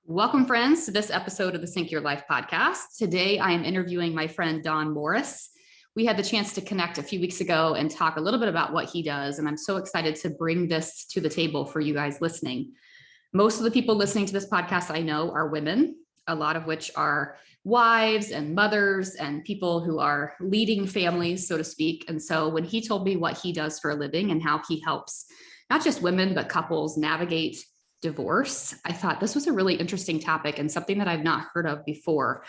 Welcome, friends, to this episode of the Sync Your Life podcast. Today, I am interviewing my friend, Don Morris. We had the chance to connect a few weeks ago and talk a little bit about what he does, and I'm so excited to bring this to the table for you guys listening. Most of the people listening to this podcast I know are women, a lot of which are wives and mothers and people who are leading families, so to speak. And so when he told me what he does for a living and how he helps not just women, but couples navigate divorce, I thought this was a really interesting topic and something that I've not heard of before.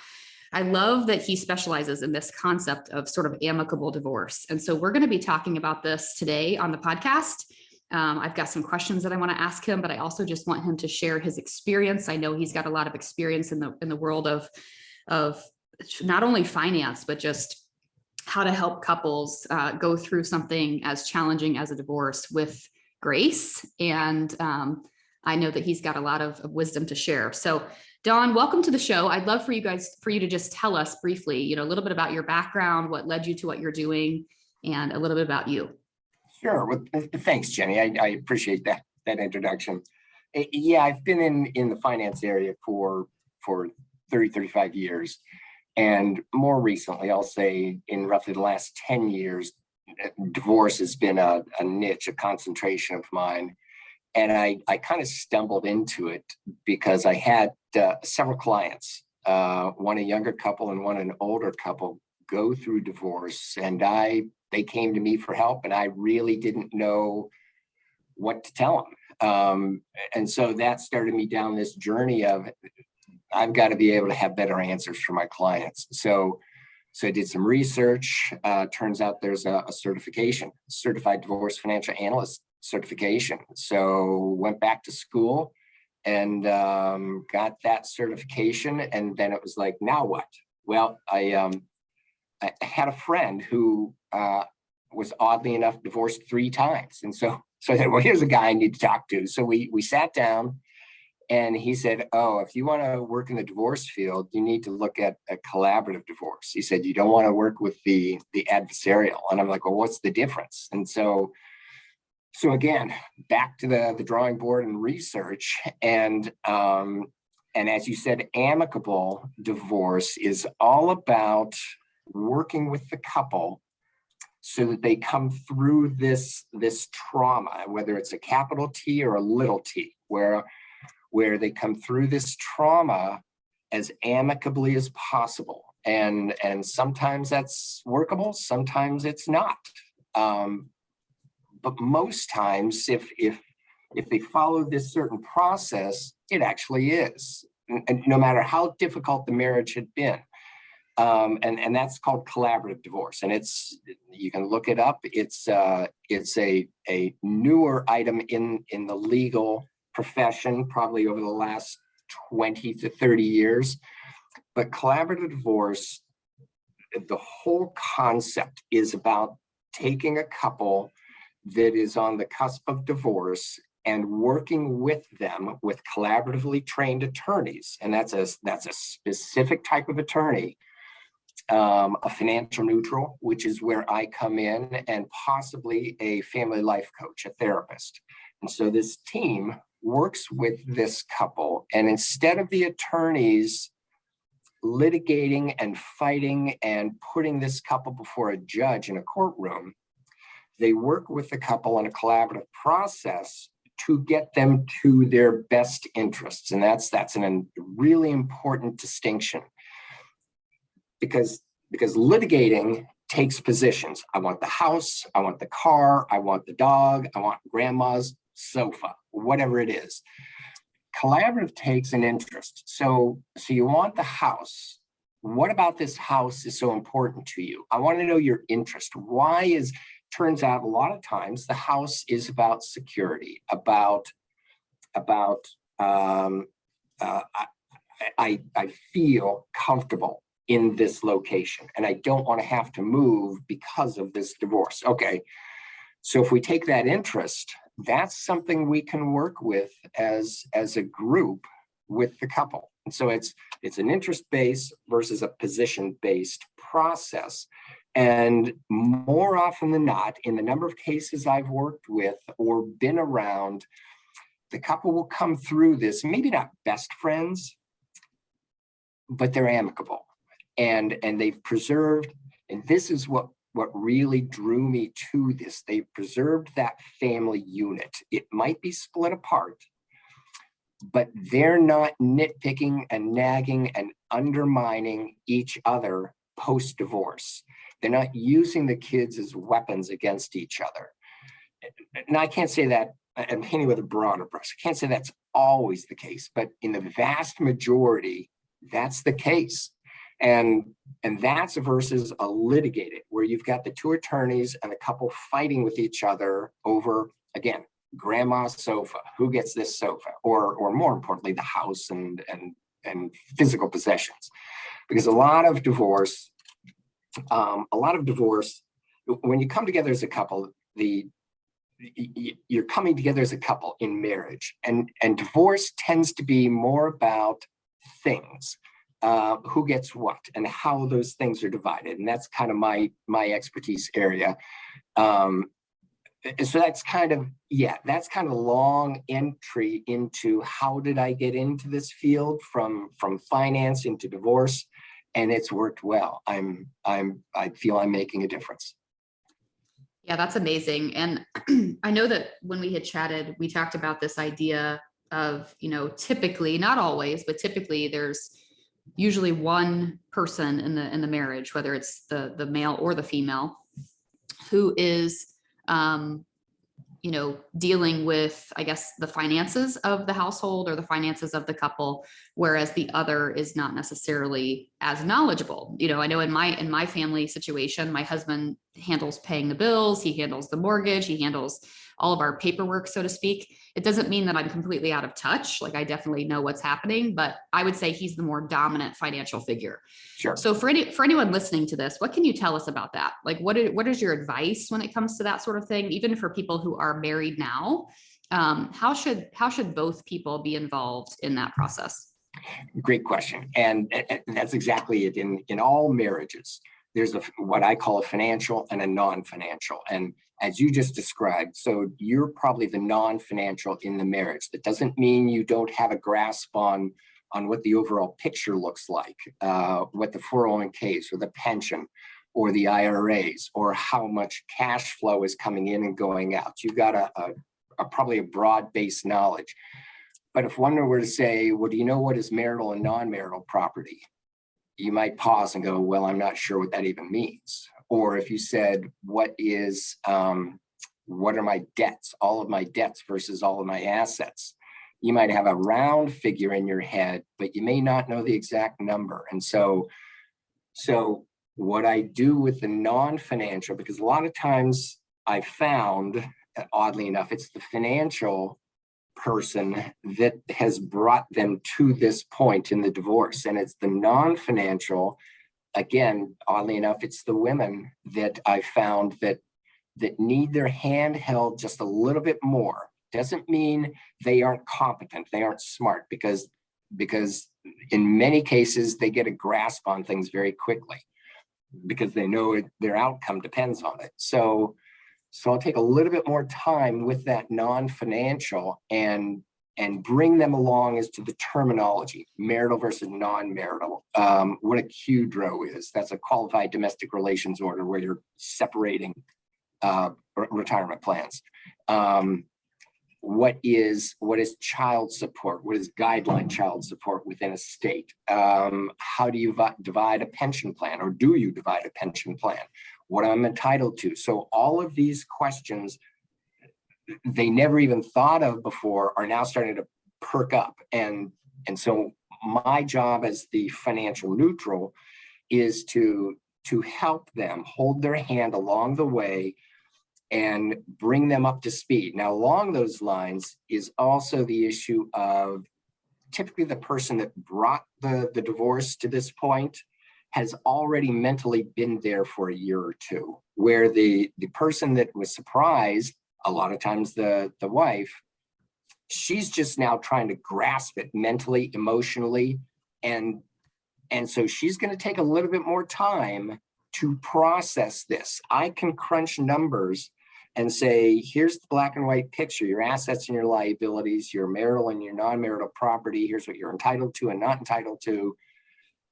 I love that he specializes in this concept of sort of amicable divorce. And so we're going to be talking about this today on the podcast. I've got some questions that I want to ask him, but I also just want him to share his experience. I know he's got a lot of experience in the world of not only finance, but just how to help couples go through something as challenging as a divorce with grace. And I know that he's got a lot of wisdom to share. So Don, welcome to the show. I'd love for you to just tell us briefly, a little bit about your background, what led you to what you're doing, and a little bit about you. Sure. Well, thanks, Jenny. I appreciate that introduction. Yeah, I've been in the finance area for 30, 35 years. And more recently, I'll say in roughly the last 10 years, divorce has been a niche, a concentration of mine. And I kind of stumbled into it because I had several clients, one a younger couple and one an older couple, go through divorce. And they came to me for help, and I really didn't know what to tell them. And so that started me down this journey of I've got to be able to have better answers for my clients. So I did some research. Turns out there's a certification, certified divorce financial analyst certification. So went back to school and got that certification. And then it was like, now what? Well, I had a friend who was oddly enough divorced 3 times. And so I said, well, here's a guy I need to talk to. So we sat down and he said, oh, if you want to work in the divorce field, you need to look at a collaborative divorce. He said, you don't want to work with the adversarial. And I'm like, well, what's the difference? And so again, back to the drawing board and research. And as you said, amicable divorce is all about working with the couple so that they come through this trauma, whether it's a capital T or a little t, where they come through this trauma as amicably as possible. And sometimes that's workable, sometimes it's not. But most times, if they follow this certain process, it actually is, and no matter how difficult the marriage had been. And that's called collaborative divorce. And you can look it up. It's a newer item in the legal profession, probably over the last 20 to 30 years. But collaborative divorce, the whole concept is about taking a couple that is on the cusp of divorce and working with them with collaboratively trained attorneys. And that's a specific type of attorney, a financial neutral, which is where I come in, and possibly a family life coach, a therapist. And so this team works with this couple, and instead of the attorneys litigating and fighting and putting this couple before a judge in a courtroom, they work with the couple in a collaborative process to get them to their best interests. And that's a really important distinction, because litigating takes positions. I want the house, I want the car, I want the dog, I want grandma's sofa, whatever it is. Collaborative takes an interest. So you want the house. What about this house is so important to you? I want to know your interest. Turns out a lot of times the house is about security, I feel comfortable in this location and I don't want to have to move because of this divorce. Okay, so if we take that interest, that's something we can work with as a group with the couple. And so it's an interest-based versus a position-based process. And more often than not, in the number of cases I've worked with or been around, the couple will come through this, maybe not best friends, but they're amicable, and they've preserved, and this is what really drew me to this. They've preserved that family unit. It might be split apart, but they're not nitpicking and nagging and undermining each other post-divorce. They're not using the kids as weapons against each other. Now, I can't say that, I'm painting with a broader brush. I can't say that's always the case, but in the vast majority, that's the case. And that's versus a litigated, where you've got the two attorneys and the couple fighting with each other over, again, grandma's sofa, who gets this sofa, or more importantly, the house and physical possessions. Because a lot of divorce, when you come together as a couple, you're coming together as a couple in marriage, and divorce tends to be more about things, who gets what and how those things are divided. And that's kind of my expertise area. So that's kind of long entry into how did I get into this field from finance into divorce, and it's worked well. I feel I'm making a difference. Yeah, that's amazing. And I know that when we had chatted, we talked about this idea of, typically, not always, but typically there's usually one person in the marriage, whether it's the male or the female, who is, dealing with, I guess, the finances of the household or the finances of the couple, whereas the other is not necessarily as knowledgeable. I know in my family situation, my husband handles paying the bills, he handles the mortgage, he handles all of our paperwork, so to speak. It doesn't mean that I'm completely out of touch. Like, I definitely know what's happening, but I would say he's the more dominant financial figure. Sure. So for anyone listening to this, what can you tell us about that? Like, what is your advice when it comes to that sort of thing? Even for people who are married now, how should both people be involved in that process? Great question. And that's exactly it. In all marriages, there's what I call a financial and a non-financial. And as you just described, so you're probably the non-financial in the marriage. That doesn't mean you don't have a grasp on what the overall picture looks like, what the 401ks or the pension or the IRAs, or how much cash flow is coming in and going out. You've got a probably a broad-based knowledge. But if one were to say, well, do you know what is marital and non-marital property? You might pause and go, well, I'm not sure what that even means. Or if you said, what are my debts, all of my debts versus all of my assets? You might have a round figure in your head, but you may not know the exact number. And so what I do with the non-financial, because a lot of times I found, oddly enough, it's the financial person that has brought them to this point in the divorce. And it's the non-financial, again, oddly enough, it's the women that I found that need their hand held just a little bit more. Doesn't mean they aren't competent, they aren't smart, because in many cases they get a grasp on things very quickly because they know their outcome depends on it. So I'll take a little bit more time with that non-financial and bring them along as to the terminology, marital versus non-marital, what a QDRO is. That's a qualified domestic relations order where you're separating retirement plans. What is child support? What is guideline child support within a state? How do you divide a pension plan, or do you divide a pension plan? What I'm entitled to. So all of these questions they never even thought of before are now starting to perk up. And so my job as the financial neutral is to help them hold their hand along the way and bring them up to speed. Now, along those lines is also the issue of typically the person that brought the divorce to this point has already mentally been there for a year or two, where the person that was surprised, a lot of times the wife, she's just now trying to grasp it mentally, emotionally, and so she's going to take a little bit more time to process this. I can crunch numbers and say, here's the black and white picture, your assets and your liabilities, your marital and your non-marital property. Here's what you're entitled to and not entitled to.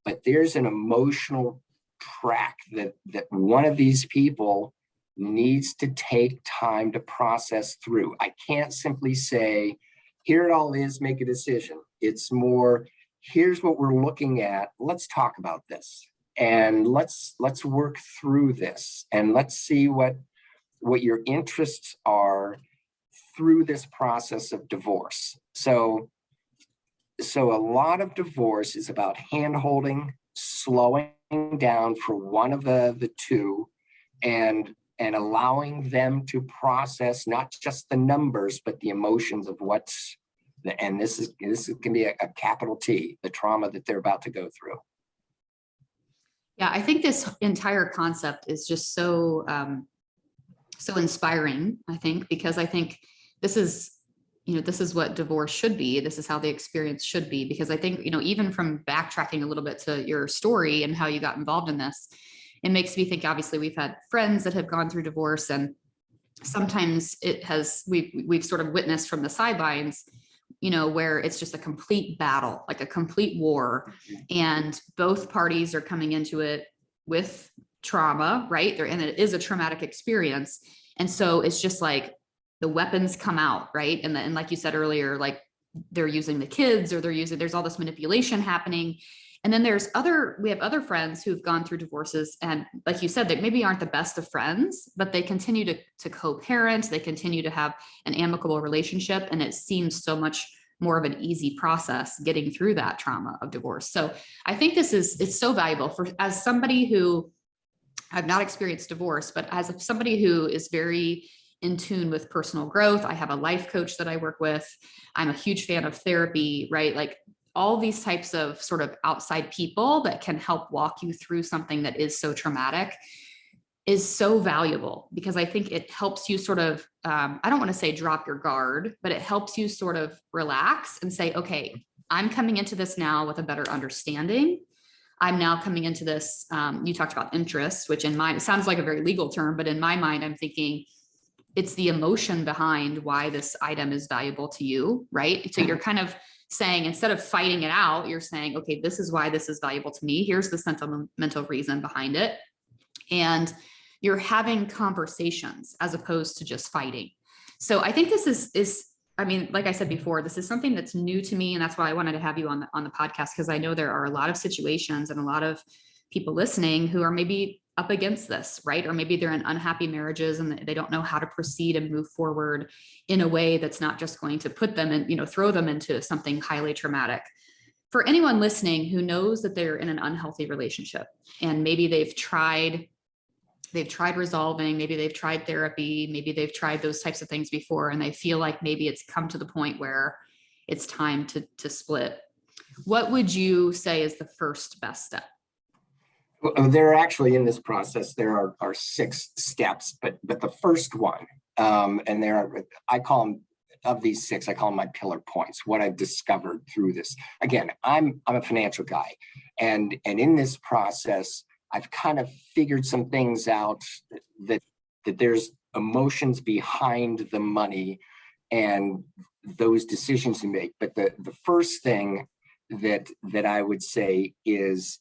But there's an emotional track that one of these people needs to take time to process through. I can't simply say, here it all is, make a decision. It's more, here's what we're looking at. Let's talk about this. And let's work through this. And let's see what your interests are through this process of divorce. So a lot of divorce is about hand-holding, slowing down for one of the two, and allowing them to process not just the numbers, but the emotions of what's, and this can be a capital T, the trauma that they're about to go through. Yeah, I think this entire concept is just so inspiring, I think, because I think this is what divorce should be. This is how the experience should be, because I think, even from backtracking a little bit to your story and how you got involved in this, it makes me think, obviously we've had friends that have gone through divorce, and sometimes we've sort of witnessed from the sidelines, where it's just a complete battle, like a complete war, and both parties are coming into it with trauma, right? And it is a traumatic experience. And so it's just like the weapons come out, right? And like you said earlier, like they're using the kids, or there's all this manipulation happening. And then we have other friends who've gone through divorces, and like you said, they maybe aren't the best of friends, but they continue to co-parent, they continue to have an amicable relationship. And it seems so much more of an easy process getting through that trauma of divorce. So I think it's so valuable as somebody who, I've not experienced divorce, but as somebody who is very in tune with personal growth. I have a life coach that I work with. I'm a huge fan of therapy, right? Like all these types of sort of outside people that can help walk you through something that is so traumatic is so valuable, because I think it helps you sort of, I don't want to say drop your guard, but it helps you sort of relax and say, okay, I'm coming into this now with a better understanding. I'm now coming into this, you talked about interest, which it sounds like a very legal term, but in my mind, I'm thinking it's the emotion behind why this item is valuable to you, right? So you're kind of saying, instead of fighting it out, you're saying, okay, this is why this is valuable to me. Here's the sentimental reason behind it. And you're having conversations as opposed to just fighting. So I think this is, I mean, like I said before, this is something that's new to me. And that's why I wanted to have you on the podcast, because I know there are a lot of situations and a lot of people listening who are maybe up against this, right? Or maybe they're in unhappy marriages and they don't know how to proceed and move forward in a way that's not just going to put them in, throw them into something highly traumatic. For anyone listening who knows that they're in an unhealthy relationship, and maybe they've tried resolving, maybe they've tried therapy, maybe they've tried those types of things before, and they feel like maybe it's come to the point where it's time to split. What would you say is the first best step? Well, there are actually, in this process, there are 6 steps, but the first one, and I call them, of these 6, I call them my pillar points, what I've discovered through this. Again, I'm a financial guy, and in this process, I've kind of figured some things out that there's emotions behind the money and those decisions you make. But the first thing that I would say is,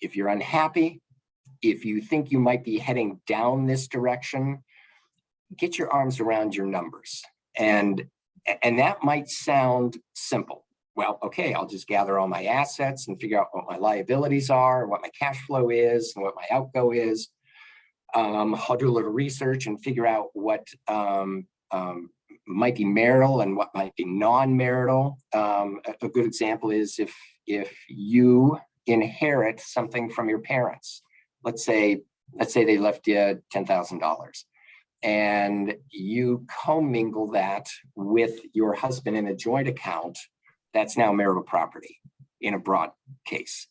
if you're unhappy, if you think you might be heading down this direction, get your arms around your numbers. And that might sound simple. Well, okay, I'll just gather all my assets and figure out what my liabilities are, what my cash flow is, and what my outgo is. I'll do a little research and figure out what might be marital and what might be non-marital. A good example is if you inherit something from your parents. Let's say they left you $10,000, and you commingle that with your husband in a joint account. That's now marital property in a broad case.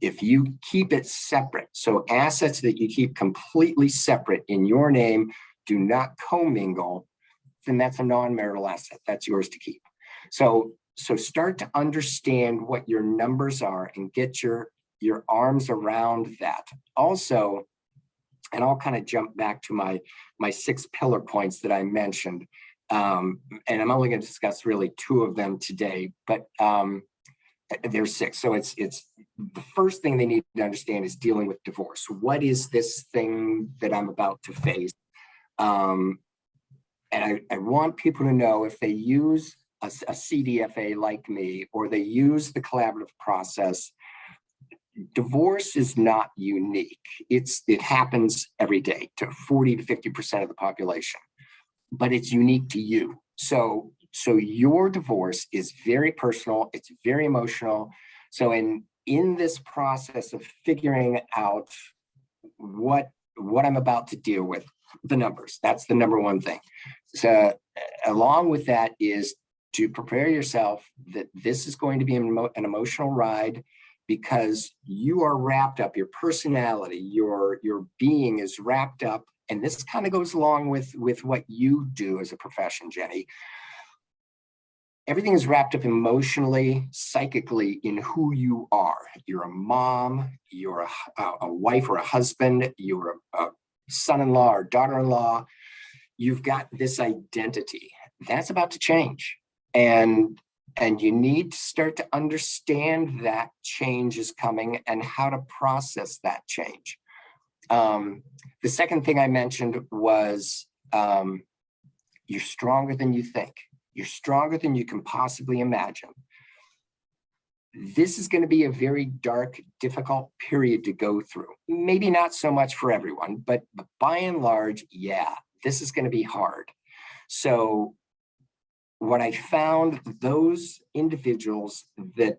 If you keep it separate, so assets that you keep completely separate in your name, do not commingle, then that's a non-marital asset. That's yours to keep. So start to understand what your numbers are and get your arms around that. Also, And I'll kind of jump back to my 6 pillar points that I mentioned. And I'm only going to discuss really 2 of them today, but there's 6. So it's the first thing they need to understand is dealing with divorce. What is this thing that I'm about to face? And I want people to know, if they use a CDFA like me, or they use the collaborative process, divorce is not unique. It happens every day to 40 to 50% of the population, but it's unique to you. So your divorce is very personal. It's very emotional. So in this process of figuring out what I'm about to deal with, the numbers, that's the number one thing. So along with that is to prepare yourself that this is going to be an emotional ride, because you are wrapped up, your personality, your being is wrapped up. And this kind of goes along with what you do as a profession, Jenny. Everything is wrapped up emotionally, psychically in who you are. You're a mom, you're a wife or a husband, you're a son-in-law or daughter-in-law. You've got this identity that's about to change. And you need to start to understand that change is coming and how to process that change. The second thing I mentioned was you're stronger than you think. You're stronger than you can possibly imagine. This is going to be a very dark, difficult period to go through. Maybe not so much for everyone, but by and large, yeah, this is going to be hard. So what I found, those individuals that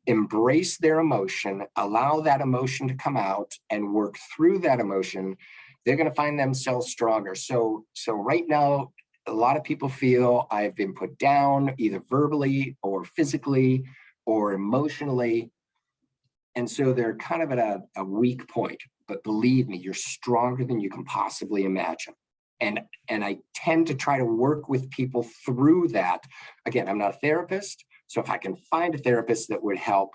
embrace their emotion, allow that emotion to come out and work through that emotion, they're going to find themselves stronger. So right now, a lot of people feel I've been put down, either verbally or physically or emotionally. And so they're kind of at a weak point. But believe me, you're stronger than you can possibly imagine. And I tend to try to work with people through that. Again, I'm not a therapist, so if I can find a therapist that would help,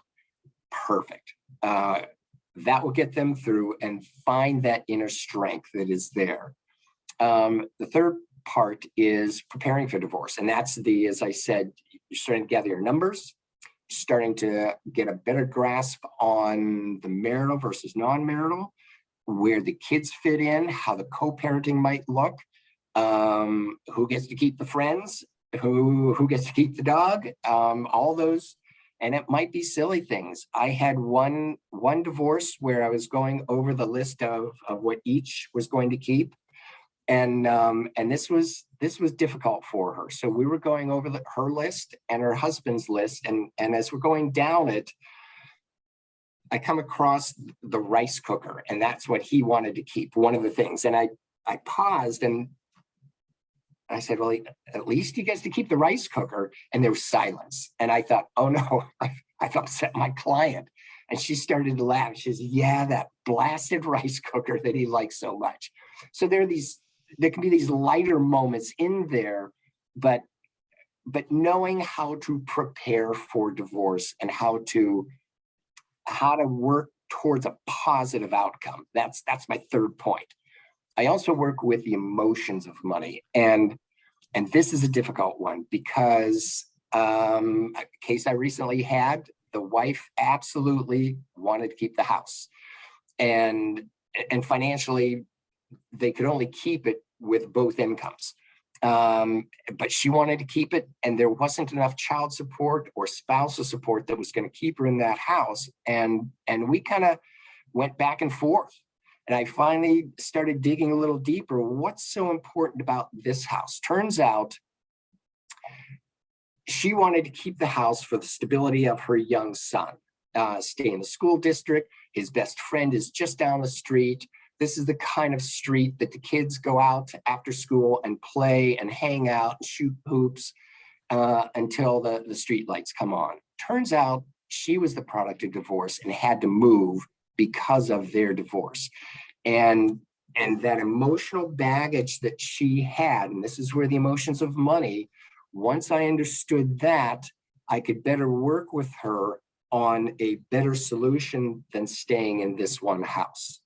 perfect. That will get them through and find that inner strength that is there. The third part is preparing for divorce. And that's as I said, you're starting to gather your numbers, starting to get a better grasp on the marital versus non-marital, where the kids fit in, how the co-parenting might look, who gets to keep the friends, who gets to keep the dog, all those. And it might be silly things. I had one divorce where I was going over the list of what each was going to keep. And this was difficult for her. So we were going over her list and her husband's list. And as we're going down it, I come across the rice cooker, and that's what he wanted to keep, one of the things. And I paused and I said, well, at least he gets to keep the rice cooker. And there was silence. And I thought, oh no, I've upset my client. And she started to laugh. She says, yeah, that blasted rice cooker that he likes so much. So there can be these lighter moments in there, but knowing how to prepare for divorce and how to work towards a positive outcome. That's my third point. I also work with the emotions of money, and this is a difficult one because a case I recently had, the wife absolutely wanted to keep the house, and financially they could only keep it with both incomes. But she wanted to keep it, and there wasn't enough child support or spousal support that was going to keep her in that house. And we kind of went back and forth. And I finally started digging a little deeper. What's so important about this house? Turns out she wanted to keep the house for the stability of her young son, stay in the school district. His best friend is just down the street. This is the kind of street that the kids go out after school and play and hang out and shoot hoops until the street lights come on. Turns out she was the product of divorce and had to move because of their divorce. And that emotional baggage that she had, and this is where the emotions of money, once I understood that, I could better work with her on a better solution than staying in this one house.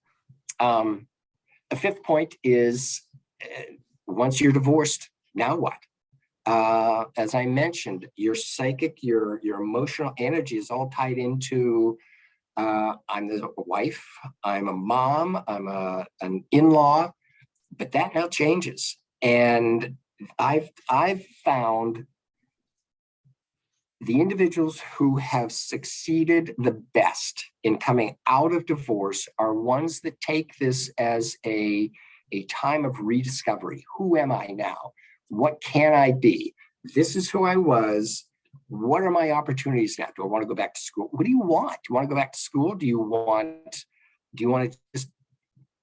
a fifth point is once you're divorced, now what? As I mentioned, your psychic, your emotional energy is all tied into I'm the wife, I'm a mom, I'm an in-law, but that now changes. And I've found the individuals who have succeeded the best in coming out of divorce are ones that take this as a time of rediscovery. Who am I now? What can I be? This is who I was. What are my opportunities now? Do I want to go back to school? What do you want? Do you want to go back to school? Do you want to just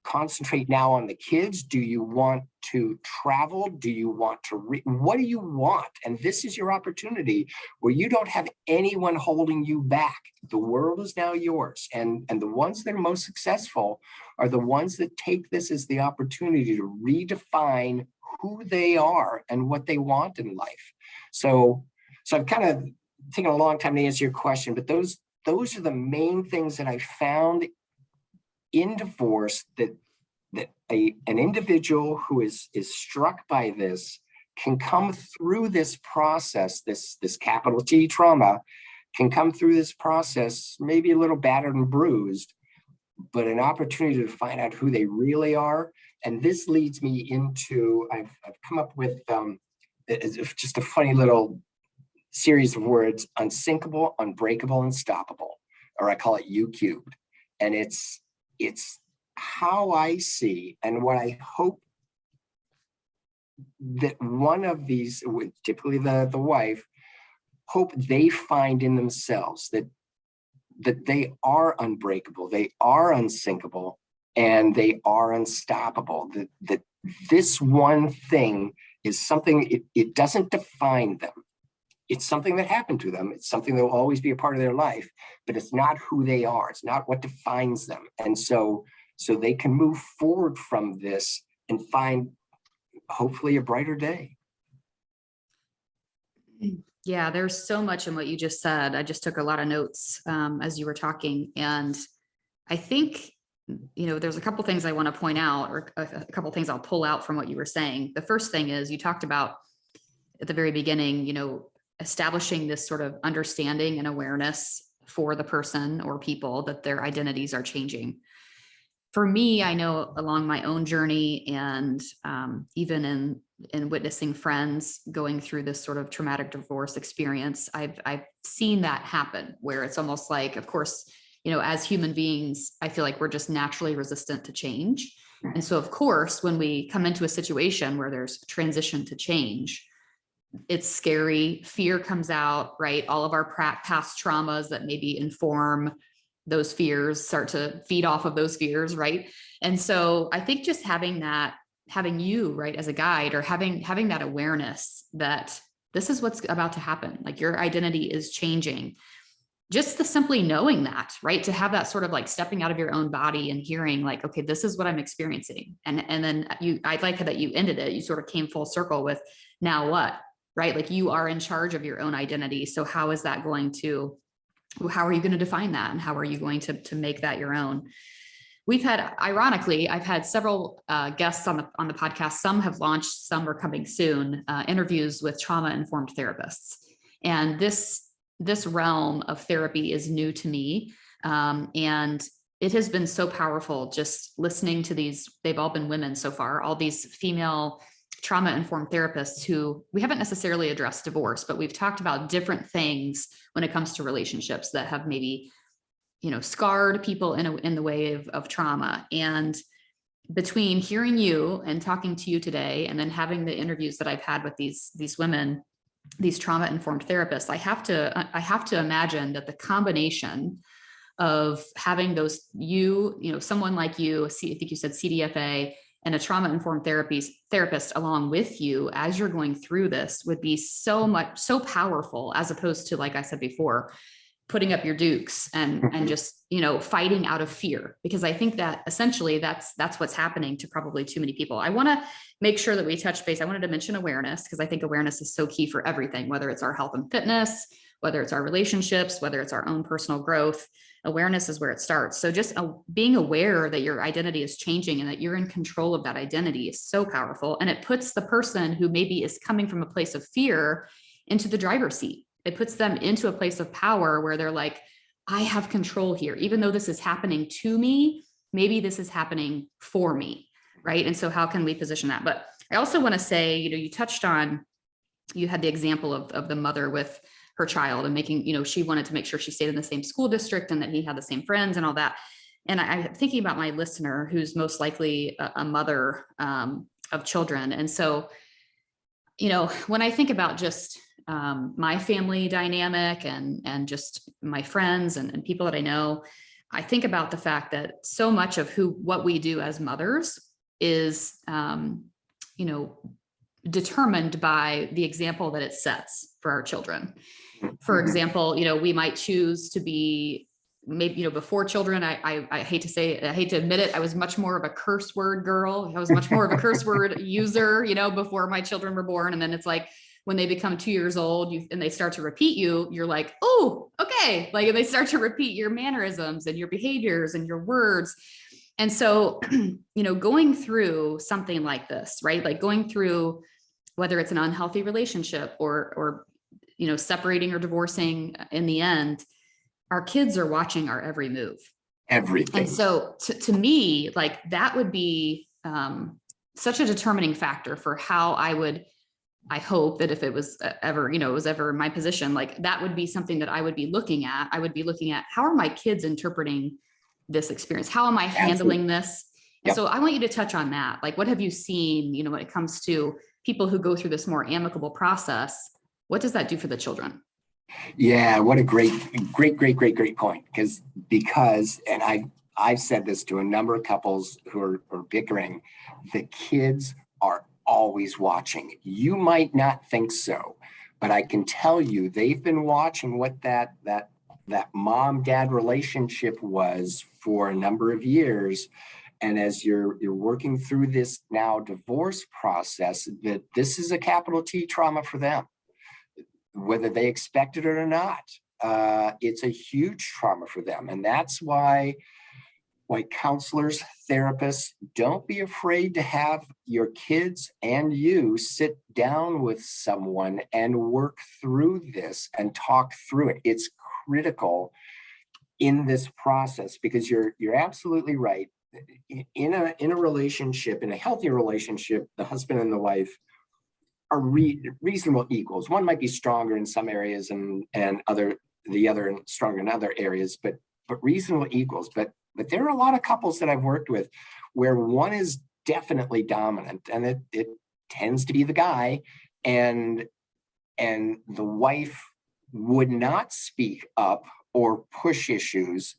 concentrate now on the kids? Do you want to travel? Do you want to what do you want? And this is your opportunity where you don't have anyone holding you back. The world is now yours. And the ones that are most successful are the ones that take this as the opportunity to redefine who they are and what they want in life. So I've kind of taken a long time to answer your question, but those are the main things that I found in divorce that an individual who is struck by this can come through this process, this capital T trauma, can come through this process, maybe a little battered and bruised, but an opportunity to find out who they really are. And this leads me into, I've come up with just a funny little series of words: unsinkable, unbreakable, unstoppable, or I call it U cubed. And it's how I see and what I hope that one of these, typically the wife, hope they find in themselves that they are unbreakable, they are unsinkable, and they are unstoppable. That this one thing is something, it doesn't define them. It's something that happened to them. It's something that will always be a part of their life, but it's not who they are. It's not what defines them. And so they can move forward from this and find hopefully a brighter day. Yeah, there's so much in what you just said. I just took a lot of notes as you were talking. And I think, there's a couple things I want to point out, or a couple things I'll pull out from what you were saying. The first thing is you talked about at the very beginning, establishing this sort of understanding and awareness for the person or people that their identities are changing. For me, I know along my own journey and even in witnessing friends going through this sort of traumatic divorce experience, I've seen that happen where it's almost like, of course, as human beings, I feel like we're just naturally resistant to change. And so, of course, when we come into a situation where there's transition to change, it's scary. Fear comes out, right? All of our past traumas that maybe inform those fears start to feed off of those fears, right? And so I think just having you, right, as a guide, or having that awareness that this is what's about to happen, like your identity is changing. Just the simply knowing that, right? To have that sort of like stepping out of your own body and hearing like, okay, this is what I'm experiencing. And then I like that you ended it. You sort of came full circle with now what, right? Like you are in charge of your own identity. So how is that going to, how are you going to define that? And how are you going to make that your own? Ironically, I've had several guests on the podcast. Some have launched, some are coming soon, interviews with trauma-informed therapists. And this realm of therapy is new to me. And it has been so powerful just listening to these. They've all been women so far, all these female trauma-informed therapists who we haven't necessarily addressed divorce, but we've talked about different things when it comes to relationships that have maybe, scarred people in the way of trauma. And between hearing you and talking to you today, and then having the interviews that I've had with these women, these trauma-informed therapists, I have to imagine that the combination of having those, someone like you, I think you said CDFA, and a trauma-informed therapist along with you as you're going through this would be so powerful, as opposed to, like I said before, putting up your dukes and just, fighting out of fear, because I think that essentially that's what's happening to probably too many people. I want to make sure that we touch base. I wanted to mention awareness, because I think awareness is so key for everything, whether it's our health and fitness, whether it's our relationships, whether it's our own personal growth. Awareness is where it starts. So just being aware that your identity is changing and that you're in control of that identity is so powerful. And it puts the person who maybe is coming from a place of fear into the driver's seat. It puts them into a place of power where they're like, I have control here, even though this is happening to me, maybe this is happening for me, right? And so how can we position that? But I also want to say, you touched on, you had the example of the mother with her child and making, she wanted to make sure she stayed in the same school district and that he had the same friends and all that. And I'm thinking about my listener who's most likely a mother of children. And so, when I think about just my family dynamic and just my friends and people that I know, I think about the fact that so much of what we do as mothers is, determined by the example that it sets for our children. For example, we might choose to be maybe, before children, I hate to admit it, I was much more of a curse word girl. I was much more of a curse word user, before my children were born. And then it's like, when they become 2 years old and they start to repeat you're like, oh, okay. Like they start to repeat your mannerisms and your behaviors and your words. And so, going through something like this, right? Like going through, whether it's an unhealthy relationship or separating or divorcing in the end, our kids are watching our every move. Everything. And so to me, like that would be such a determining factor for how I hope that if it was ever, it was ever in my position, like that would be something that I would be looking at. I would be looking at, how are my kids interpreting this experience? How am I handling this? And so I want you to touch on that. Like, what have you seen, when it comes to people who go through this more amicable process? What does that do for the children? Yeah, what a great point. Because, and I've said this to a number of couples who are bickering, the kids are always watching. You might not think so, but I can tell you they've been watching what that mom-dad relationship was for a number of years. And as you're working through this now divorce process, that this is a capital T trauma for them, whether they expect it or not. It's a huge trauma for them. And that's why counselors, therapists, don't be afraid to have your kids and you sit down with someone and work through this and talk through it. It's critical in this process, because you're absolutely right. In a relationship, in a healthy relationship, the husband and the wife are reasonable equals. One might be stronger in some areas and the other stronger in other areas, but reasonable equals. But there are a lot of couples that I've worked with where one is definitely dominant, and it tends to be the guy, and the wife would not speak up or push issues.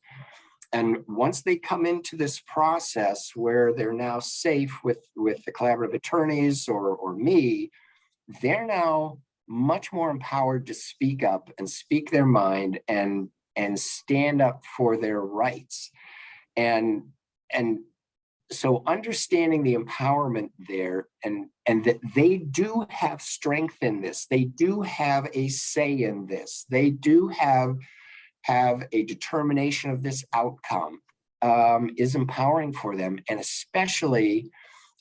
And once they come into this process where they're now safe with the collaborative attorneys or me, they're now much more empowered to speak up and speak their mind and stand up for their rights. And so understanding the empowerment there and that they do have strength in this, they do have a say in this, they do have a determination of this outcome, is empowering for them. And especially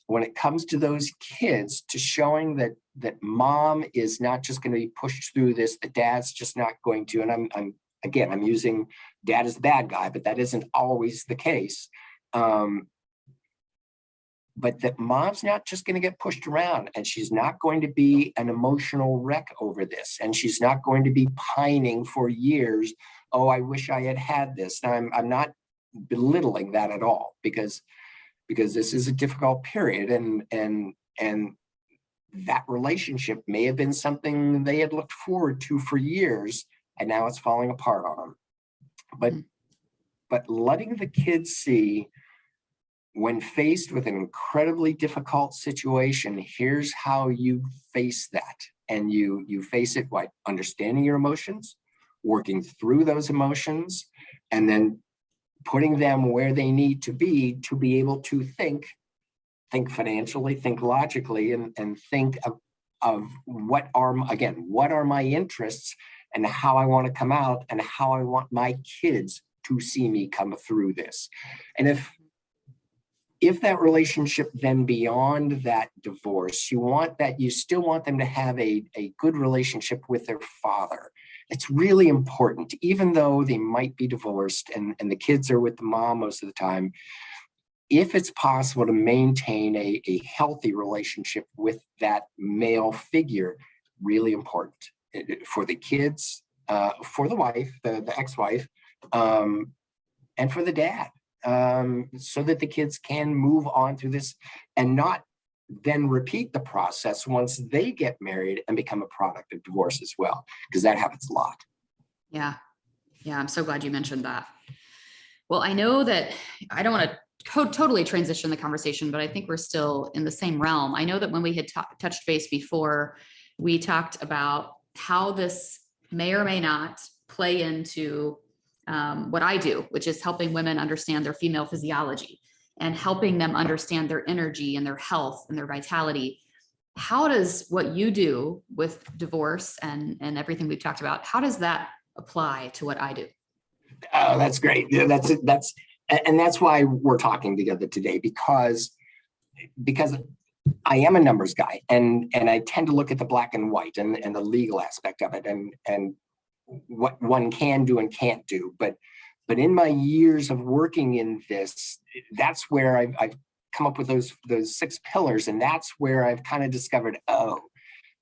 when it comes to those kids, to showing that mom is not just going to be pushed through this, that dad's just not going to. And I'm using dad as the bad guy, but that isn't always the case. But that mom's not just going to get pushed around, and she's not going to be an emotional wreck over this, and she's not going to be pining for years. Oh, I wish I had this. And I'm not belittling that at all, because this is a difficult period, and that relationship may have been something they had looked forward to for years, and now it's falling apart on them. But letting the kids see, when faced with an incredibly difficult situation, here's how you face that. And you face it by understanding your emotions, working through those emotions, and then putting them where they need to be able to think financially, think logically, and think of what are my interests, and how I want to come out and how I want my kids to see me come through this. And if that relationship then beyond that divorce, you still want them to have a good relationship with their father. It's really important, even though they might be divorced and the kids are with the mom most of the time, if it's possible to maintain a healthy relationship with that male figure, really important for the kids, for the wife, the ex-wife, and for the dad. So that the kids can move on through this and not then repeat the process once they get married and become a product of divorce as well, because that happens a lot. Yeah. Yeah. I'm so glad you mentioned that. Well, I know that I don't want to totally transition the conversation, but I think we're still in the same realm. I know that when we had touched base before, we talked about how this may or may not play into what I do, which is helping women understand their female physiology and helping them understand their energy and their health and their vitality. How does what you do with divorce and everything we've talked about, how does that apply to what I do? Oh, that's great. Yeah, and that's why we're talking together today, because I am a numbers guy, and I tend to look at the black and white and the legal aspect of it and what one can do and can't do. But in my years of working in this, that's where I've come up with those 6 pillars. And that's where I've kind of discovered, oh,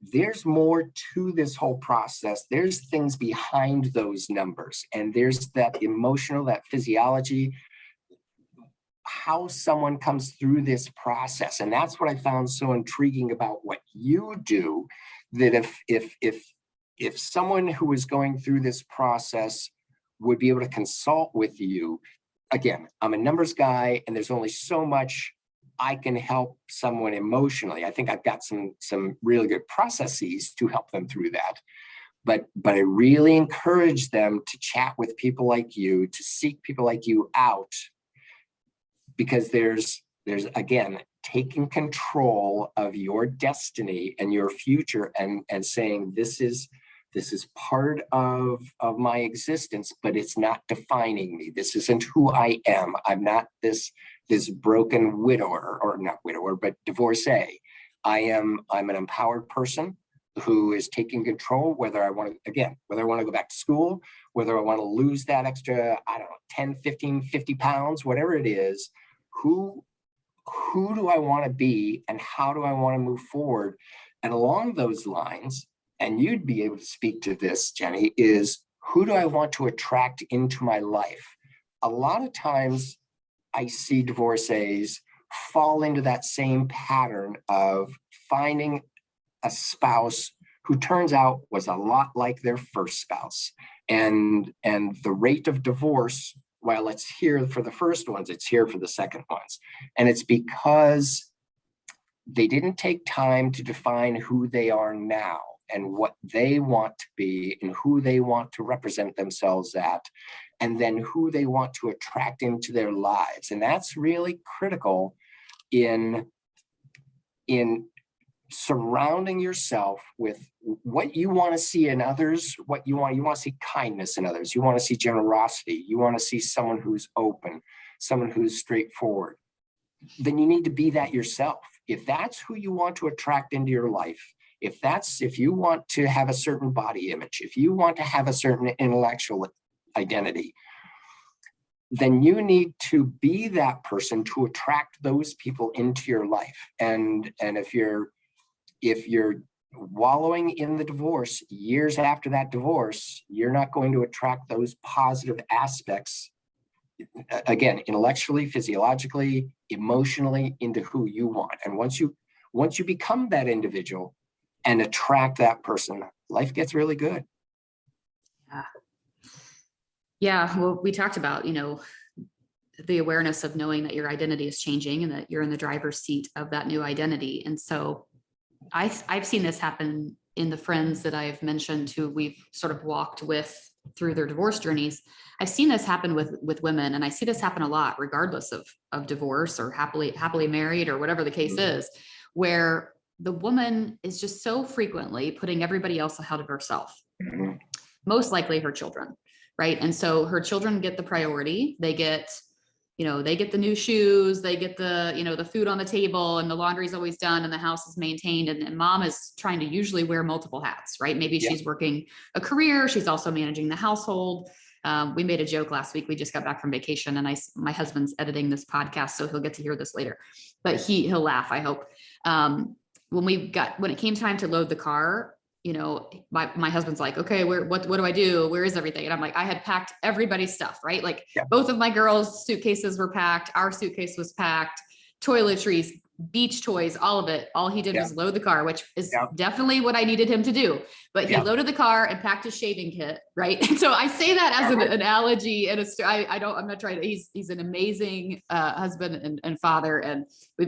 there's more to this whole process. There's things behind those numbers. And there's that emotional, that physiology, how someone comes through this process. And that's what I found so intriguing about what you do, that if someone who is going through this process would be able to consult with you, again, I'm a numbers guy, and there's only so much I can help someone emotionally. I think I've got some really good processes to help them through that. But I really encourage them to chat with people like you, to seek people like you out, because there's again, taking control of your destiny and your future and saying, this is part of my existence, but it's not defining me. This isn't who I am. I'm not this broken widower, or not widower, but divorcee. I'm an empowered person who is taking control, whether I want to go back to school, whether I want to lose that extra, 10, 15, 50 pounds, whatever it is. Who do I want to be, and how do I want to move forward? And along those lines, and you'd be able to speak to this, Jenny, is who do I want to attract into my life? A lot of times I see divorcees fall into that same pattern of finding a spouse who turns out was a lot like their first spouse. And the rate of divorce, while it's here for the first ones, it's here for the second ones. And it's because they didn't take time to define who they are now and what they want to be and who they want to represent themselves at, and then who they want to attract into their lives. And that's really critical in surrounding yourself with what you want to see in others, what you want to see kindness in others. You want to see generosity. You want to see someone who's open, someone who's straightforward. Then you need to be that yourself. If that's who you want to attract into your life, if you want to have a certain body image, if you want to have a certain intellectual identity, then you need to be that person to attract those people into your life. And if you're wallowing in the divorce years after that divorce, you're not going to attract those positive aspects, again, intellectually, physiologically, emotionally, into who you want. And once you become that individual and attract that person, life gets really good. Yeah. Well, we talked about, the awareness of knowing that your identity is changing and that you're in the driver's seat of that new identity. And so I've seen this happen in the friends that I've mentioned who we've sort of walked with through their divorce journeys. I've seen this happen with women, and I see this happen a lot, regardless of divorce or happily married or whatever the case is, where the woman is just so frequently putting everybody else ahead of herself. most likely her children, right? And so her children get the priority. They get, they get the new shoes, they get the, the food on the table, and the laundry's always done and the house is maintained. And mom is trying to usually wear multiple hats, right? Maybe Yeah. she's working a career. She's also managing the household. We made a joke last week. We just got back from vacation, and my husband's editing this podcast, so he'll get to hear this later, but he'll laugh, I hope. When it came time to load the car, my husband's like, okay, what do I do? Where is everything? And I'm like, I had packed everybody's stuff, right? Like both of my girls' suitcases were packed. Our suitcase was packed, toiletries, beach toys, all of it. All he did was load the car, which is definitely what I needed him to do. But he loaded the car and packed his shaving kit, right? And so I say that as an analogy, and I'm not trying to. He's an amazing husband and father, and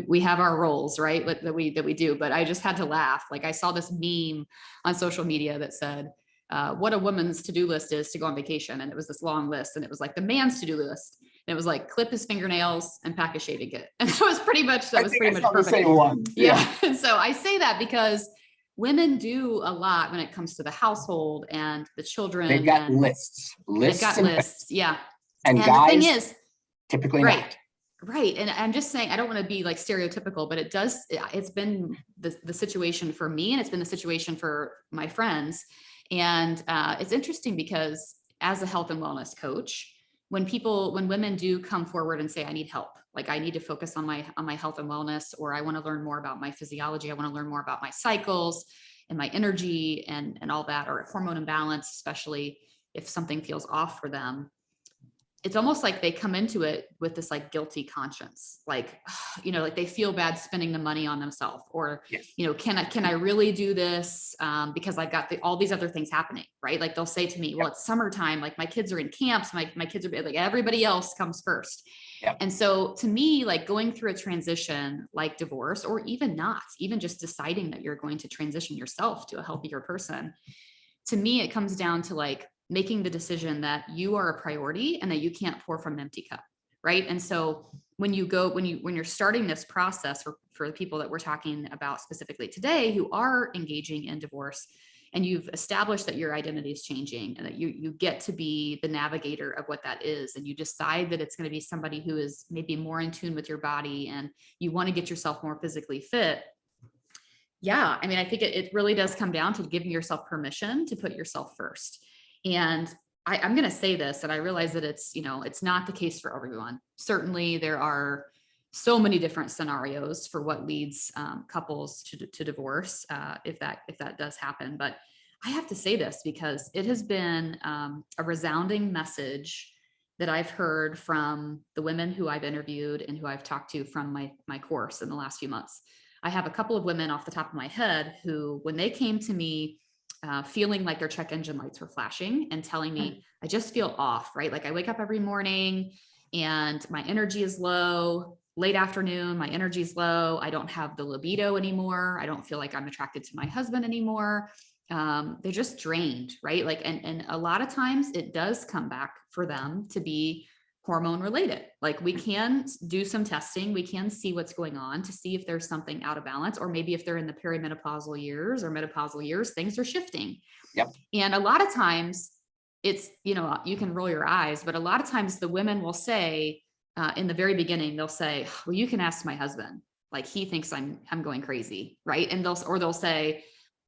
we have our roles, right? That we do. But I just had to laugh. Like, I saw this meme on social media that said, what a woman's to-do list is to go on vacation, and it was this long list, and it was like the man's to-do list. And it was like clip his fingernails and pack a shaving kit. And that was pretty much perfect. The same one. Yeah. And so I say that because women do a lot when it comes to the household and the children. They've got lists. They've got lists. Yeah. And guys, the thing is, typically not. Right. And I'm just saying, I don't want to be like stereotypical, but it's been the situation for me, and it's been the situation for my friends. And it's interesting because as a health and wellness coach, when women do come forward and say, I need help, like I need to focus on my health and wellness, or I want to learn more about my physiology, I want to learn more about my cycles and my energy and all that, or hormone imbalance, especially if something feels off for them, it's almost like they come into it with this like guilty conscience, like, like they feel bad spending the money on themselves, or, can I really do this? Because I've got all these other things happening, right? Like they'll say to me, well, it's summertime. Like my kids are in camps. My kids are like, everybody else comes first. Yep. And so to me, like going through a transition like divorce, or even just deciding that you're going to transition yourself to a healthier person, to me, it comes down to like making the decision that you are a priority and that you can't pour from an empty cup. Right. And so when you're starting this process for the people that we're talking about specifically today, who are engaging in divorce, and you've established that your identity is changing, and that you get to be the navigator of what that is, and you decide that it's going to be somebody who is maybe more in tune with your body, and you want to get yourself more physically fit. Yeah. I mean, I think it really does come down to giving yourself permission to put yourself first. And I'm going to say this, and I realize that it's not the case for everyone. Certainly there are so many different scenarios for what leads couples to divorce, if that does happen. But I have to say this because it has been a resounding message that I've heard from the women who I've interviewed and who I've talked to from my course in the last few months. I have a couple of women off the top of my head who, when they came to me, feeling like their check engine lights were flashing and telling me, I just feel off, right? Like I wake up every morning and my energy is low. Late afternoon, my energy is low. I don't have the libido anymore. I don't feel like I'm attracted to my husband anymore. They're just drained, right? Like, and a lot of times it does come back for them to be hormone related. Like we can do some testing. We can see what's going on to see if there's something out of balance, or maybe if they're in the perimenopausal years or menopausal years, things are shifting. Yep. And a lot of times it's, you can roll your eyes, but a lot of times the women will say, in the very beginning, they'll say, well, you can ask my husband. Like he thinks I'm going crazy. Right. And they'll say,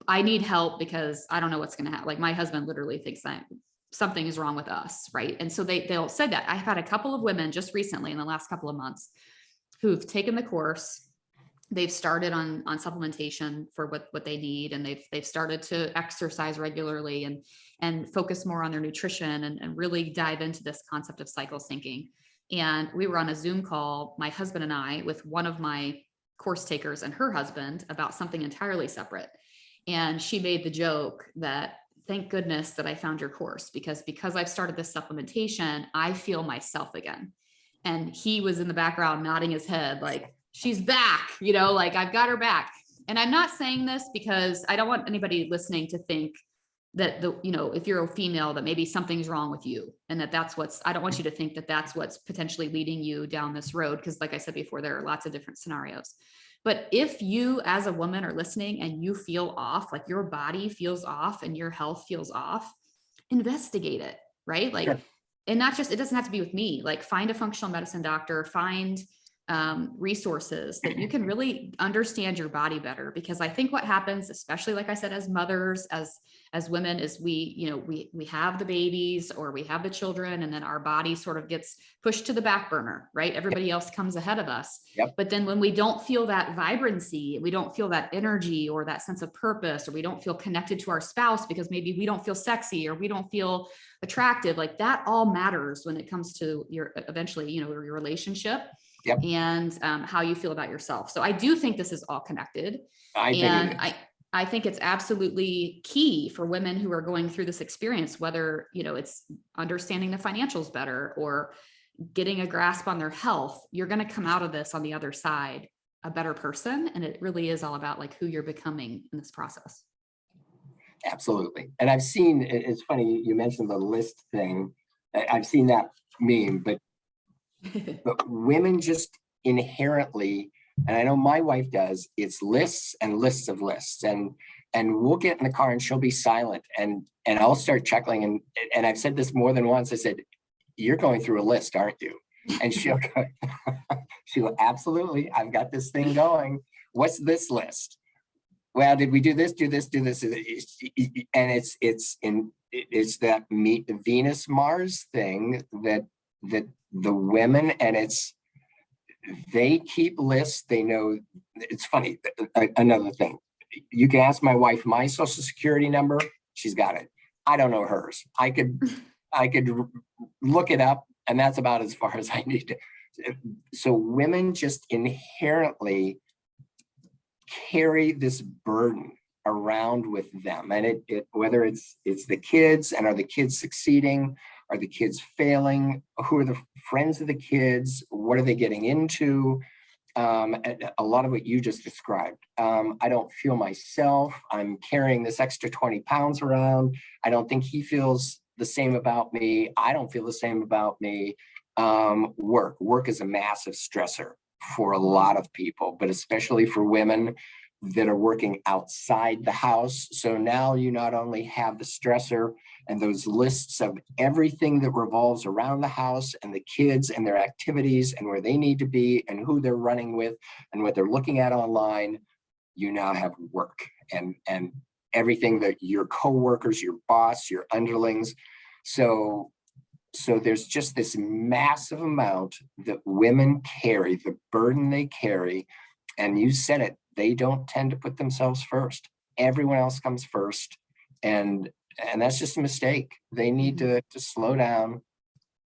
I need help because I don't know what's going to happen. Like my husband literally thinks something is wrong with us. Right. And so they'll say that. I've had a couple of women just recently in the last couple of months who've taken the course. They've started on supplementation for what they need. And they've started to exercise regularly and focus more on their nutrition and really dive into this concept of cycle syncing. And we were on a Zoom call, my husband and I, with one of my course takers and her husband about something entirely separate. And she made the joke that, thank goodness that I found your course, because I've started this supplementation, I feel myself again. And he was in the background nodding his head like, she's back, like I've got her back. And I'm not saying this because I don't want anybody listening to think that if you're a female, that maybe something's wrong with you, and I don't want you to think that that's what's potentially leading you down this road. Because like I said before, there are lots of different scenarios. But if you as a woman are listening and you feel off, like your body feels off and your health feels off, investigate it, right? Like, Sure. and not just, it doesn't have to be with me, like find a functional medicine doctor, find resources that you can really understand your body better. Because I think what happens, especially like I said, as mothers, as women, is we have the babies or we have the children, and then our body sort of gets pushed to the back burner, right? Everybody else comes ahead of us. Yep. But then when we don't feel that vibrancy, we don't feel that energy or that sense of purpose, or we don't feel connected to our spouse because maybe we don't feel sexy or we don't feel attractive, like that all matters when it comes to your eventually, your relationship. Yep. And how you feel about yourself. So I do think this is all connected. I think it's absolutely key for women who are going through this experience, whether, it's understanding the financials better or getting a grasp on their health. You're going to come out of this on the other side a better person. And it really is all about like who you're becoming in this process. Absolutely. And I've seen, it's funny, you mentioned the list thing. I've seen that meme, but women just inherently, and I know my wife does, it's lists and lists of lists, and we'll get in the car and she'll be silent, and I'll start chuckling, and I've said this more than once. I said, "You're going through a list, aren't you?" And she'll go, "Absolutely, I've got this thing going. What's this list? Well, did we do this, do this, do this?" And it's that Venus Mars thing that the women, and they keep lists. They know. It's funny. Another thing, you can ask my wife my social security number. She's got it. I don't know hers. I could look it up, and that's about as far as I need to. So women just inherently carry this burden around with them, and it whether it's the kids, and are the kids succeeding, are the kids failing, who are the friends of the kids, what are they getting into, a lot of what you just described. I don't feel myself, I'm carrying this extra 20 pounds around, I don't think he feels the same about me, I don't feel the same about me. Work is a massive stressor for a lot of people, but especially for women that are working outside the house. So now you not only have the stressor and those lists of everything that revolves around the house and the kids and their activities and where they need to be and who they're running with and what they're looking at online, you now have work and everything that your coworkers, your boss, your underlings. So there's just this massive amount that women carry, the burden they carry. And you said it, they don't tend to put themselves first. Everyone else comes first. And that's just a mistake. They need to slow down,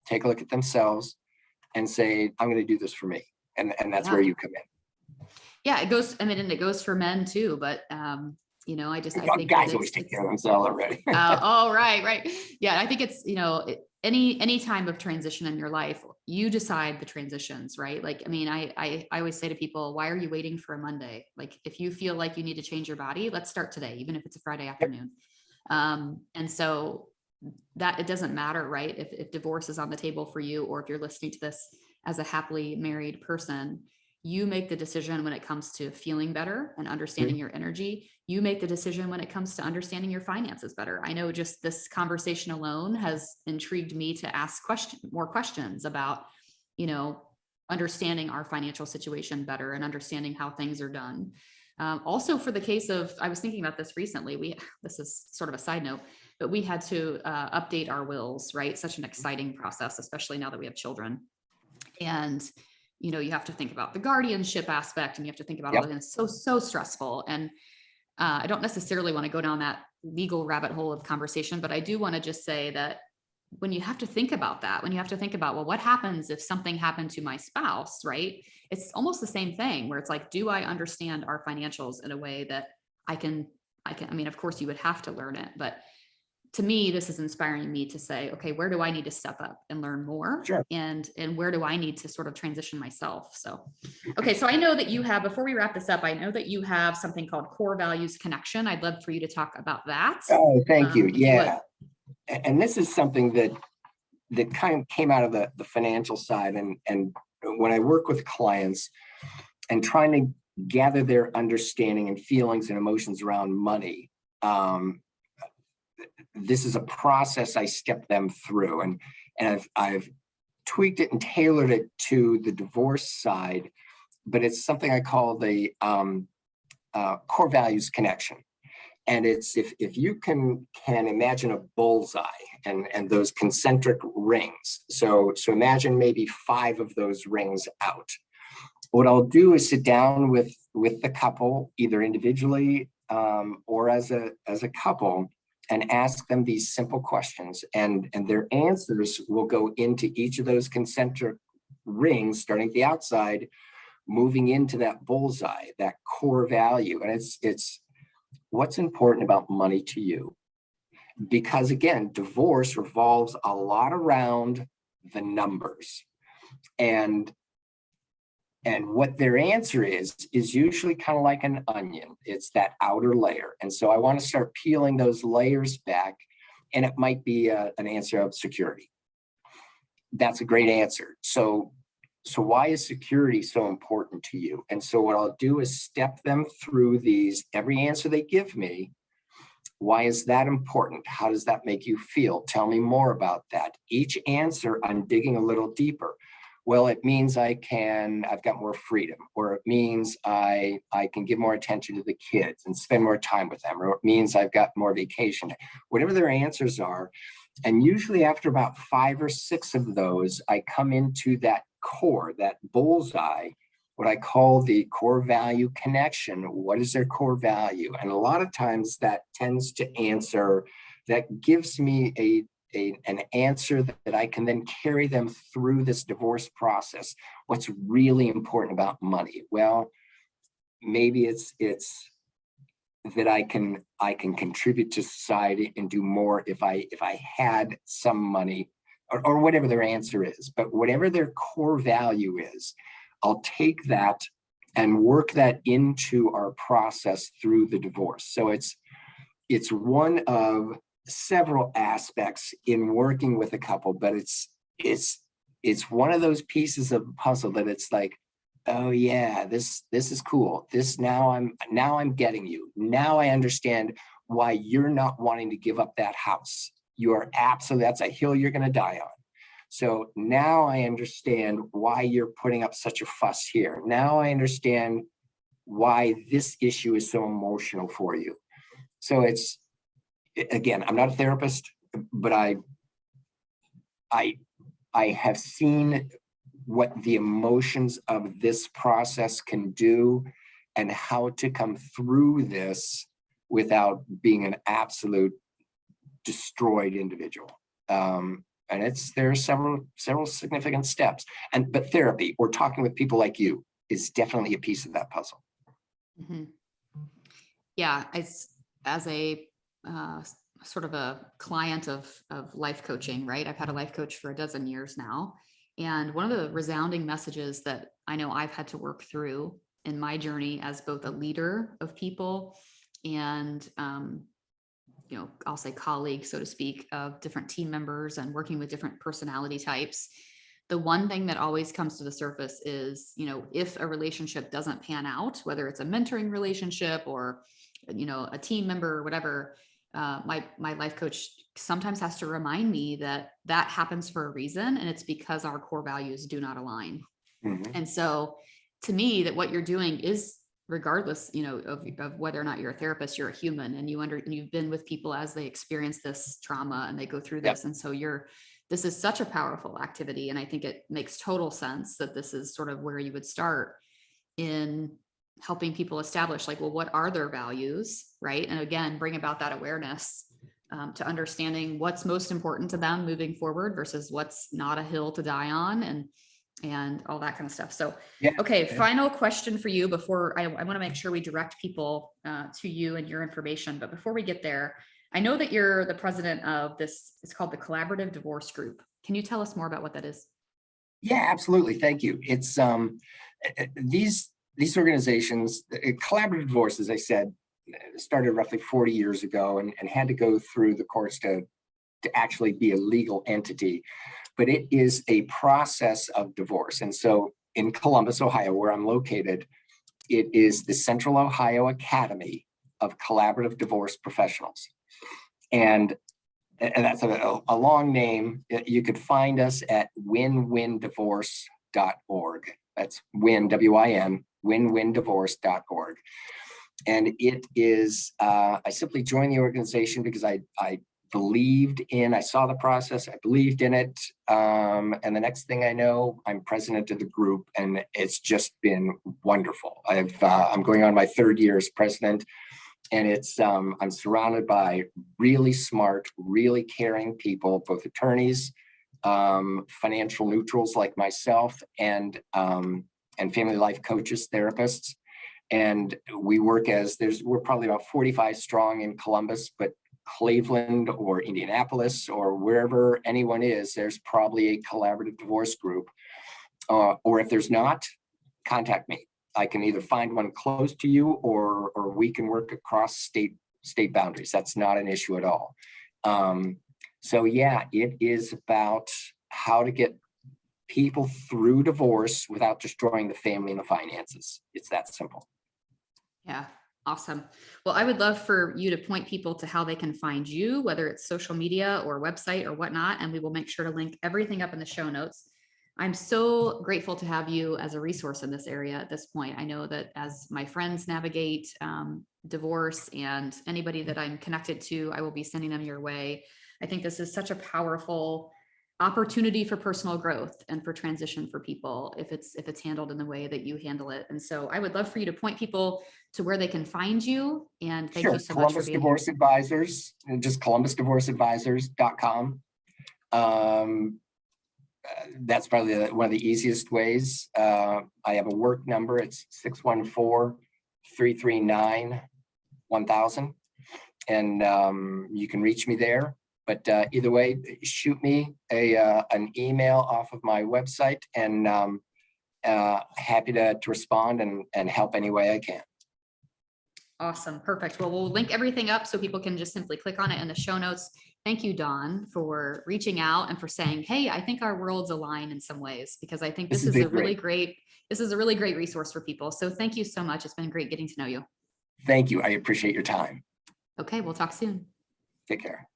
take a look at themselves and say, I'm going to do this for me. And that's where you come in. Yeah, it goes, and it goes for men too, but I think guys always take care of themselves already. Right. Yeah. I think it's, any time of transition in your life, you decide the transitions, right? Like, I always say to people, why are you waiting for a Monday? Like, if you feel like you need to change your body, let's start today, even if it's a Friday afternoon. And so that it doesn't matter, right? If divorce is on the table for you, or if you're listening to this as a happily married person, you make the decision when it comes to feeling better and understanding your energy. You make the decision when it comes to understanding your finances better. I know just this conversation alone has intrigued me to ask more questions about, understanding our financial situation better and understanding how things are done. Also, for the case of, I was thinking about this recently, this is sort of a side note, but we had to update our wills, right? Such an exciting process, especially now that we have children. And you have to think about the guardianship aspect, and you have to think about all that. It's so stressful. And I don't necessarily want to go down that legal rabbit hole of conversation, but I do want to just say that when you have to think about that, when you have to think about, well, what happens if something happened to my spouse, right? It's almost the same thing where it's like, do I understand our financials in a way that I can, of course you would have to learn it, but to me, this is inspiring me to say, okay, where do I need to step up and learn more? Sure. And where do I need to sort of transition myself? So, okay. So I know that you have, before we wrap this up, I know that you have something called Core Values Connection. I'd love for you to talk about that. Oh, thank you. Yeah. And this is something that kind of came out of the financial side. And when I work with clients and trying to gather their understanding and feelings and emotions around money, this is a process I step them through, and I've tweaked it and tailored it to the divorce side, but it's something I call the core values connection. And it's if you can imagine a bullseye and those concentric rings. So imagine maybe 5 of those rings out. What I'll do is sit down with the couple, either individually or as a couple, and ask them these simple questions, and their answers will go into each of those concentric rings, starting at the outside, moving into that bullseye, that core value. And it's what's important about money to you? Because again, divorce revolves a lot around the numbers. And what their answer is usually kind of like an onion. It's that outer layer. And so I want to start peeling those layers back. And it might be an answer of security. That's a great answer. So why is security so important to you? And so what I'll do is step them through these, every answer they give me. Why is that important? How does that make you feel? Tell me more about that. Each answer, I'm digging a little deeper. Well, it means I've got more freedom, or it means I can give more attention to the kids and spend more time with them, or it means I've got more vacation, whatever their answers are. And usually after about 5 or 6 of those, I come into that core, that bullseye, what I call the core value connection. What is their core value? And a lot of times that tends to answer, that gives me an answer that I can then carry them through this divorce process. What's really important about money? Well, maybe it's that I can contribute to society and do more if I had some money, or whatever their answer is. But whatever their core value is, I'll take that and work that into our process through the divorce. So it's one of several aspects in working with a couple, but it's one of those pieces of the puzzle that it's like, oh yeah, this is cool. Now I'm getting you. Now I understand why you're not wanting to give up that house. You are absolutely, that's a hill you're going to die on. So now I understand why you're putting up such a fuss here. Now I understand why this issue is so emotional for you. So it's, again, I'm not a therapist, but I have seen what the emotions of this process can do and how to come through this without being an absolute destroyed individual. And there are several significant steps. But therapy or talking with people like you is definitely a piece of that puzzle. Mm-hmm. Yeah, as a sort of a client of life coaching, right? I've had a life coach for a dozen years now. And one of the resounding messages that I know I've had to work through in my journey as both a leader of people and, I'll say colleague, so to speak, of different team members and working with different personality types. The one thing that always comes to the surface is, if a relationship doesn't pan out, whether it's a mentoring relationship or, a team member or whatever, my life coach sometimes has to remind me that happens for a reason. And it's because our core values do not align. Mm-hmm. And so to me, that what you're doing is, regardless, of whether or not you're a therapist, you're a human, and you've been with people as they experience this trauma and they go through this. Yep. And so this is such a powerful activity. And I think it makes total sense that this is sort of where you would start in helping people establish, like, well, what are their values, right? And again, bring about that awareness to understanding what's most important to them moving forward versus what's not a hill to die on, and all that kind of stuff. So, yeah. Okay, final question for you before I want to make sure we direct people to you and your information. But before we get there, I know that you're the president of this, it's called the Collaborative Divorce Group. Can you tell us more about what that is? Yeah, absolutely. Thank you. It's these organizations, Collaborative Divorce, as I said, started roughly 40 years ago and had to go through the courts to actually be a legal entity. But it is a process of divorce. And so in Columbus, Ohio, where I'm located, it is the Central Ohio Academy of Collaborative Divorce Professionals. And and that's a long name. You could find us at winwindivorce.org. That's win, W-I-N, winwindivorce.org. And it is, I simply joined the organization because I believed in, I saw the process, I believed in it. And the next thing I know, I'm president of the group, and it's just been wonderful. I'm going on my 3rd year as president, and it's, I'm surrounded by really smart, really caring people, both attorneys, financial neutrals like myself, and family life coaches, therapists. And we work we're probably about 45 strong in Columbus, but Cleveland or Indianapolis or wherever anyone is, there's probably a collaborative divorce group. Or if there's not, contact me. I can either find one close to you, or we can work across state boundaries. That's not an issue at all. So yeah, it is about how to get people through divorce without destroying the family and the finances. It's that simple. Yeah. Awesome. Well, I would love for you to point people to how they can find you, whether it's social media or website or whatnot, and we will make sure to link everything up in the show notes. I'm so grateful to have you as a resource in this area at this point. I know that as my friends navigate divorce, and anybody that I'm connected to, I will be sending them your way. I think this is such a powerful opportunity for personal growth and for transition for people if it's handled in the way that you handle it. And so I would love for you to point people to where they can find you. And thank you so much for being Columbus Divorce here. Advisors, and just columbusdivorceadvisors.com. That's probably one of the easiest ways. I have a work number. It's 614-339-1000. And you can reach me there. But either way, shoot me an email off of my website, and happy to respond and help any way I can. Awesome. Perfect. Well, we'll link everything up so people can just simply click on it in the show notes. Thank you, Dawn, for reaching out and for saying, hey, I think our worlds align in some ways, because I think this is a really great resource for people. So thank you so much. It's been great getting to know you. Thank you. I appreciate your time. Okay. We'll talk soon. Take care.